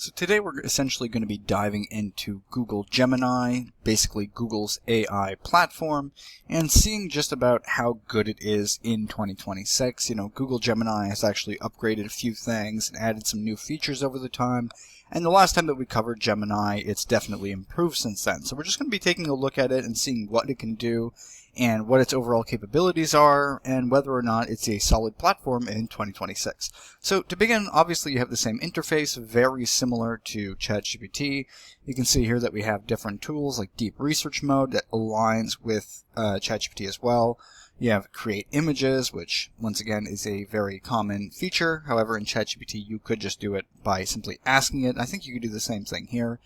So today we're essentially going to be diving into Google Gemini, basically Google's AI platform, and seeing just about how good it is in 2026. You know, Google Gemini has actually upgraded a few things and added some new features over the time. And the last time that we covered Gemini, it's definitely improved since then. So we're just going to be taking a look at it and seeing what it can do and what its overall capabilities are and whether or not it's a solid platform in 2026. So to begin, obviously you have the same interface, very similar to ChatGPT. You can see here that we have different tools like deep research mode that aligns with ChatGPT as well. You have create images, which once again is a very common feature. However, in ChatGPT you could just do it by simply asking it. I think you could do the same thing here.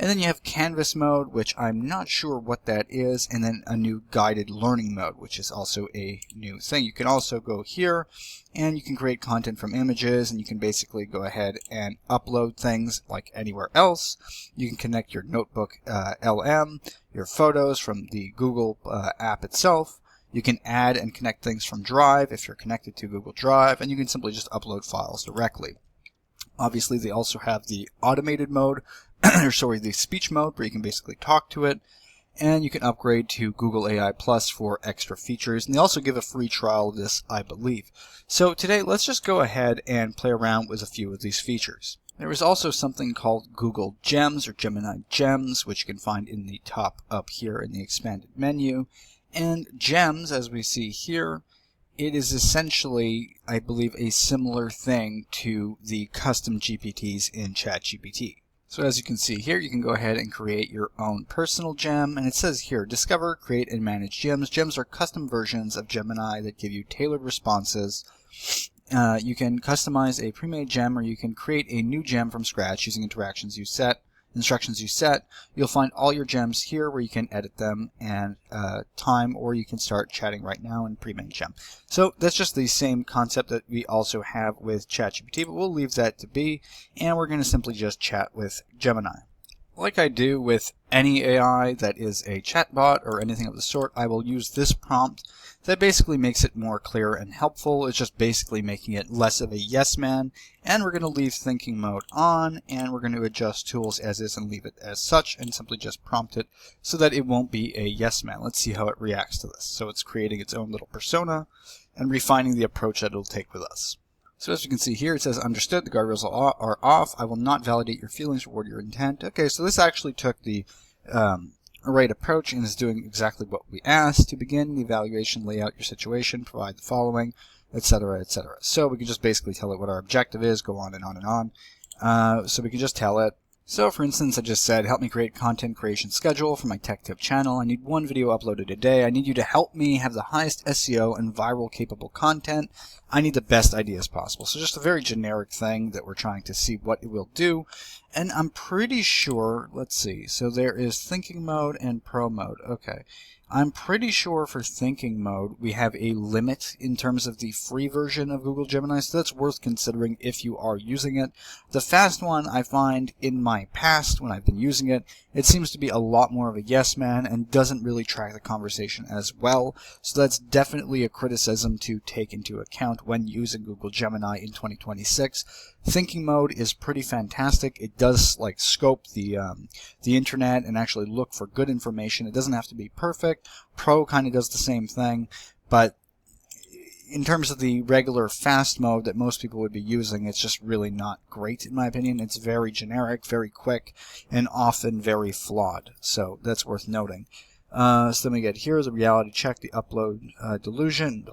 And then you have canvas mode, which I'm not sure what that is, and then a new guided learning mode, which is also a new thing. You can also go here and you can create content from images, and you can basically go ahead and upload things like anywhere else. You can connect your notebook LM, your photos from the Google app itself. You can add and connect things from Drive if you're connected to Google Drive, and you can simply just upload files directly. Obviously, they also have the automated mode, or sorry, the speech mode, where you can basically talk to it, and you can upgrade to Google AI Plus for extra features, and they also give a free trial of this, I believe. So today, let's just go ahead and play around with a few of these features. There is also something called Google Gems, or Gemini Gems, which you can find in the top up here in the expanded menu. And Gems, as we see here, it is essentially, I believe, a similar thing to the custom GPTs in ChatGPT. So as you can see here, you can go ahead and create your own personal gem, and it says here, discover, create, and manage gems. Gems are custom versions of Gemini that give you tailored responses. You can customize a pre-made gem, or you can create a new gem from scratch using instructions you set. You'll find all your gems here where you can edit them and time, or you can start chatting right now in pre-made gem. So that's just the same concept that we also have with ChatGPT, but we'll leave that to be, and we're going to simply just chat with Gemini. Like I do with any AI that is a chatbot or anything of the sort, I will use this prompt that basically makes it more clear and helpful. It's just basically making it less of a yes man, and we're going to leave thinking mode on, and we're going to adjust tools as is and leave it as such, and simply just prompt it so that it won't be a yes man. Let's see how it reacts to this. So it's creating its own little persona and refining the approach that it'll take with us. So as you can see here, it says, understood, the guardrails are off. I will not validate your feelings, reward your intent. Okay, so this actually took the right approach and is doing exactly what we asked. To begin the evaluation, lay out your situation, provide the following, etc., etc. So we can just basically tell it what our objective is, go on and on and on. So we can just tell it. So for instance, I just said, help me create content creation schedule for my tech tip channel. I need one video uploaded a day. I need you to help me have the highest SEO and viral capable content. I need the best ideas possible. So just a very generic thing that we're trying to see what it will do. And I'm pretty sure, let's see, so there is thinking mode and pro mode. Okay. I'm pretty sure for thinking mode, we have a limit in terms of the free version of Google Gemini, so that's worth considering if you are using it. The fast one, I find in my past when I've been using it, it seems to be a lot more of a yes man and doesn't really track the conversation as well. So that's definitely a criticism to take into account when using Google Gemini in 2026. Thinking mode is pretty fantastic. It does like scope the internet and actually look for good information. It doesn't have to be perfect. Pro kind of does the same thing, but in terms of the regular fast mode that most people would be using, it's just really not great in my opinion. It's very generic, very quick, and often very flawed. So that's worth noting. So then we get here is a reality check, the upload delusion.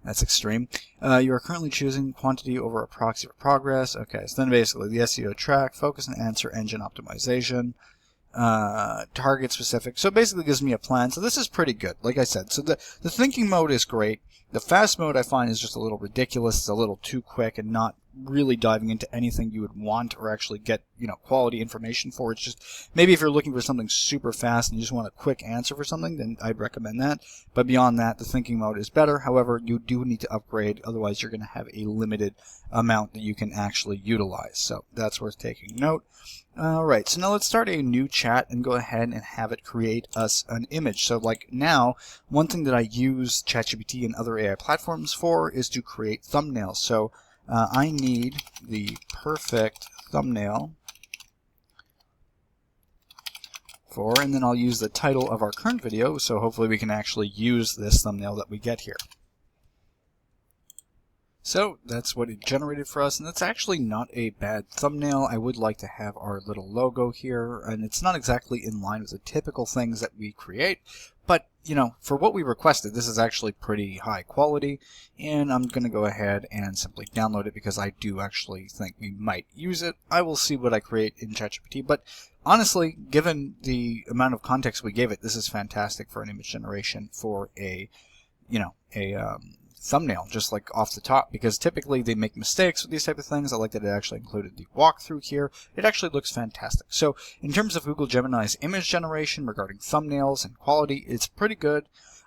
That's extreme. You are currently choosing quantity over a proxy for progress. Okay, so then basically the SEO track, focus and answer engine optimization, target specific. So it basically gives me a plan. So this is pretty good, like I said. So the thinking mode is great. The fast mode I find is just a little ridiculous. It's a little too quick and not really diving into anything you would want or actually get, quality information for. It's just, maybe if you're looking for something super fast and you just want a quick answer for something, then I'd recommend that. But beyond that, the thinking mode is better. However, you do need to upgrade. Otherwise, you're going to have a limited amount that you can actually utilize. So that's worth taking note. Alright, so now let's start a new chat and go ahead and have it create us an image. So like now, one thing that I use ChatGPT and other AI platforms for is to create thumbnails. So I need the perfect thumbnail for, and then I'll use the title of our current video, so hopefully we can actually use this thumbnail that we get here. So that's what it generated for us, and that's actually not a bad thumbnail. I would like to have our little logo here, and it's not exactly in line with the typical things that we create, but you know, for what we requested, this is actually pretty high quality, and I'm going to go ahead and simply download it because I do actually think we might use it. I will see what I create in ChatGPT, but honestly, given the amount of context we gave it, this is fantastic for an image generation for a, you know, thumbnail, just like off the top, because typically they make mistakes with these type of things. I like that it actually included the walkthrough here. It actually looks fantastic. So in terms of Google Gemini's image generation regarding thumbnails and quality, it's pretty good.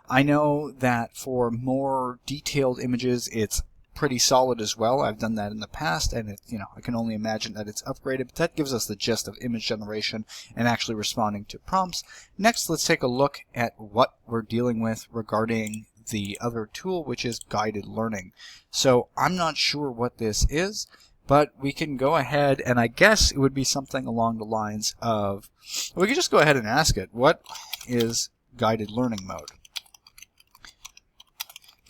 I know that for more detailed images, it's pretty solid as well. I've done that in the past, and it, you know, I can only imagine that it's upgraded, but that gives us the gist of image generation and actually responding to prompts. Next, let's take a look at what we're dealing with regarding the other tool, which is guided learning. So I'm not sure what this is, but we can go ahead, and I guess it would be something along the lines of, we could just go ahead and ask it, what is guided learning mode?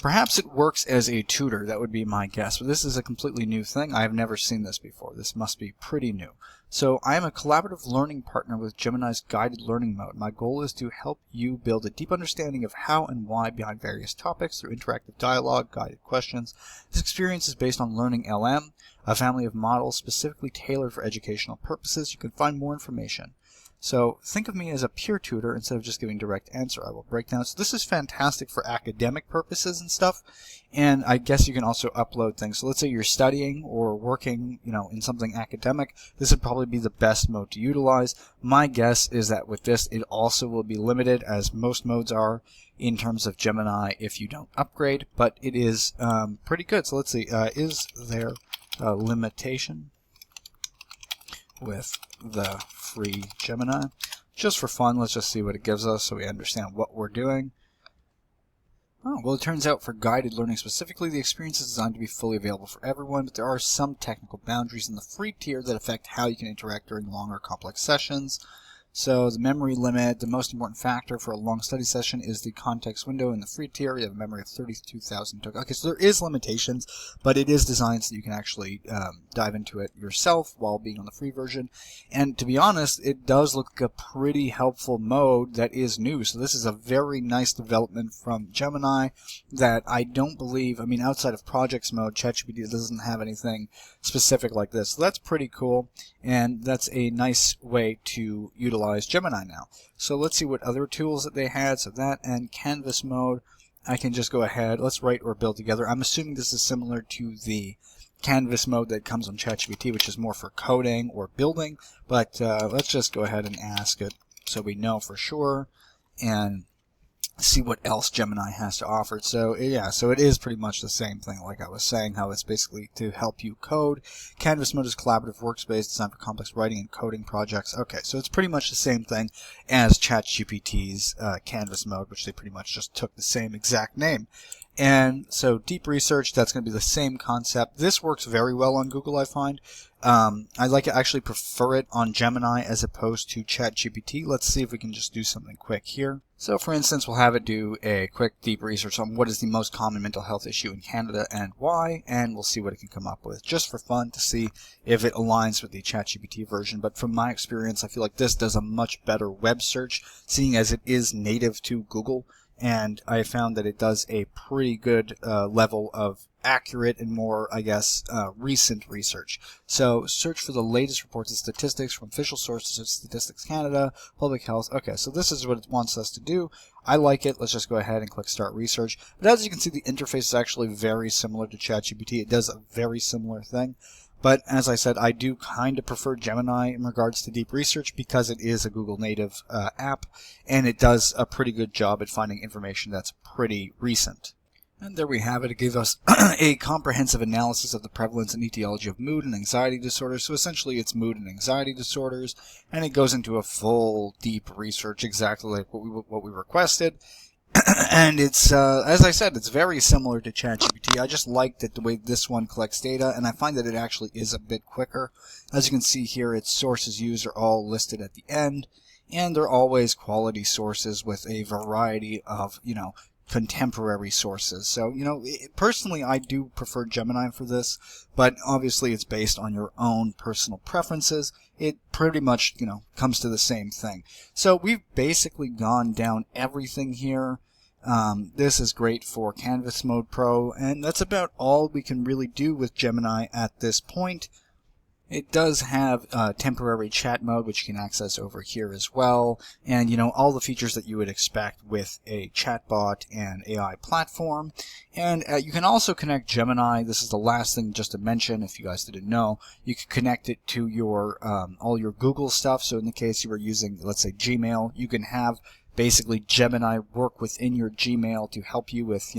Perhaps it works as a tutor, that would be my guess, but this is a completely new thing. I have never seen this before. This must be pretty new. So I am a collaborative learning partner with Gemini's guided learning mode. My goal is to help you build a deep understanding of how and why behind various topics through interactive dialogue, guided questions. This experience is based on Learning LM, a family of models specifically tailored for educational purposes. You can find more information. So think of me as a peer tutor instead of just giving direct answer. I will break down. So this is fantastic for academic purposes and stuff. And I guess you can also upload things. So let's say you're studying or working, you know, in something academic. This would probably be the best mode to utilize. My guess is that with this, it also will be limited, as most modes are in terms of Gemini if you don't upgrade. But it is pretty good. So let's see. Is there a limitation with the free Gemini? Just for fun, let's just see what it gives us so we understand what we're doing. Oh, well, it turns out for guided learning specifically, the experience is designed to be fully available for everyone, but there are some technical boundaries in the free tier that affect how you can interact during longer, complex sessions. So the memory limit, the most important factor for a long study session is the context window in the free tier. You have a memory of 32,000 tokens. Okay, so there is limitations, but it is designed so you can actually dive into it yourself while being on the free version. And to be honest, it does look like a pretty helpful mode that is new. So this is a very nice development from Gemini that I don't believe, I mean, outside of projects mode, ChatGPT doesn't have anything specific like this. So that's pretty cool, and that's a nice way to utilize Gemini now. So let's see what other tools that they had. So that and canvas mode, I can just go ahead, let's write or build together. I'm assuming this is similar to the canvas mode that comes on ChatGPT, which is more for coding or building, but let's just go ahead and ask it so we know for sure and see what else Gemini has to offer. So yeah, so it is pretty much the same thing, like I was saying, how it's basically to help you code. Canvas mode is collaborative workspace designed for complex writing and coding projects. Okay, so it's pretty much the same thing as ChatGPT's Canvas mode, which they pretty much just took the same exact name. And so deep research, that's going to be the same concept. This works very well on Google, I find. I like to actually prefer it on Gemini as opposed to ChatGPT. Let's see if we can just do something quick here. So for instance, we'll have it do a quick deep research on what is the most common mental health issue in Canada and why, and we'll see what it can come up with, just for fun to see if it aligns with the ChatGPT version. But from my experience, I feel like this does a much better web search, seeing as it is native to Google. And I found that it does a pretty good level of accurate and more, I guess, recent research. So search for the latest reports and statistics from official sources of Statistics Canada, Public Health. Okay, so this is what it wants us to do. I like it. Let's just go ahead and click Start Research. But as you can see, the interface is actually very similar to ChatGPT. It does a very similar thing. But as I said, I do kind of prefer Gemini in regards to deep research because it is a Google native app, and it does a pretty good job at finding information that's pretty recent. And there we have it. It gave us a comprehensive analysis of the prevalence and etiology of mood and anxiety disorders. So essentially it's mood and anxiety disorders, and it goes into a full deep research exactly like what we requested. And it's, as I said, it's very similar to ChatGPT. I just like that the way this one collects data, and I find that it actually is a bit quicker. As you can see here, its sources used are all listed at the end, and they're always quality sources with a variety of, contemporary sources. So, personally, I do prefer Gemini for this, but obviously it's based on your own personal preferences. It pretty much, comes to the same thing. So we've basically gone down everything here. This is great for Canvas Mode Pro, and that's about all we can really do with Gemini at this point. It does have temporary chat mode, which you can access over here as well, and all the features that you would expect with a chatbot and AI platform. And you can also connect Gemini. This is the last thing just to mention, if you guys didn't know. You can connect it to your all your Google stuff. So in the case you were using, let's say, Gmail, you can have basically Gemini work within your Gmail to help you with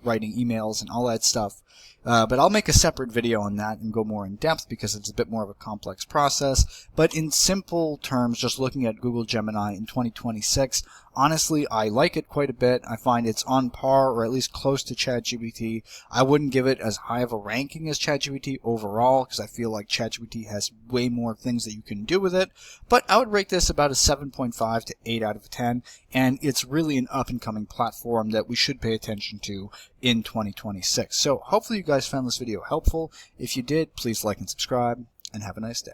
writing emails and all that stuff. But I'll make a separate video on that and go more in depth because it's a bit more of a complex process. But in simple terms, just looking at Google Gemini in 2026, honestly, I like it quite a bit. I find it's on par or at least close to ChatGPT. I wouldn't give it as high of a ranking as ChatGPT overall because I feel like ChatGPT has way more things that you can do with it. But I would rate this about a 7.5 to 8 out of 10. And it's really an up-and-coming platform that we should pay attention to in 2026. So hopefully you guys found this video helpful. If you did, please like and subscribe, and have a nice day.